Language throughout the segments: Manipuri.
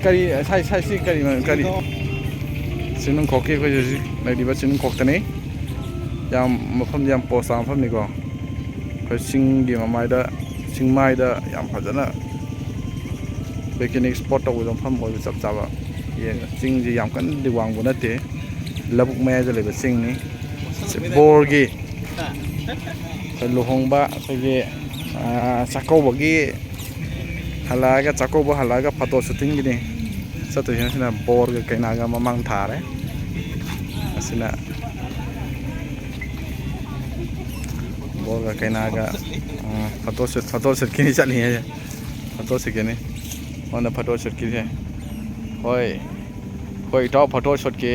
kari sai si kari kari sinung khoke ko ji nai di ba sinung khok tane yam mafam yam po sam pham ni ko ko sing gi mamai da sing mai da yam phajana picnic spot to dom pham oi chap chaba ye sing ji yam kan di wang bu na te labuk me ja le ba sing ni bor gi ko lohong ba ko ge sakau ba gi halaga chako ba halaga photo shooting gi ni satu sina bor ga kaina ga mamang thare asina bor ga kaina ga photo shoot ki ni chali hai photo shoot ki ni on photo shoot ki hai hoi tau photo shoot ki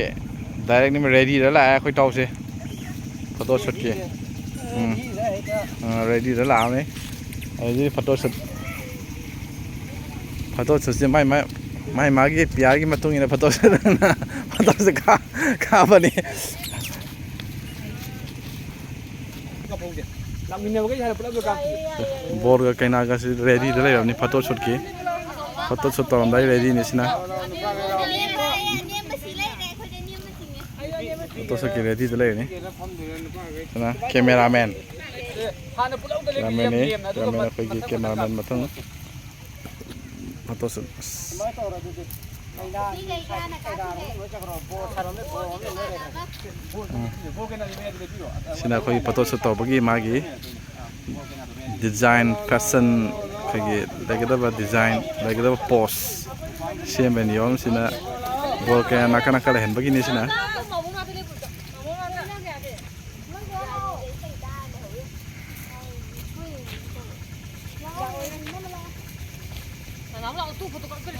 direct ni ready ra la khoi tau se photo shoot ki ready ra la ne ai photo shoot se mai magi pyar gi matung ina photo se ka ba ni bor ga kaina ga se ready ra la ni photo shoot to dai ready ni sina photo shoot ki ready ra la ni na cameraman ni ko gi cameraman matung photo shoot sina khoi photo shoot to bagi magi design fashion khagi lagada design lagada pose siamen yom sina bol ka nakana kala hen bagi ni sina Nó là tu photocopy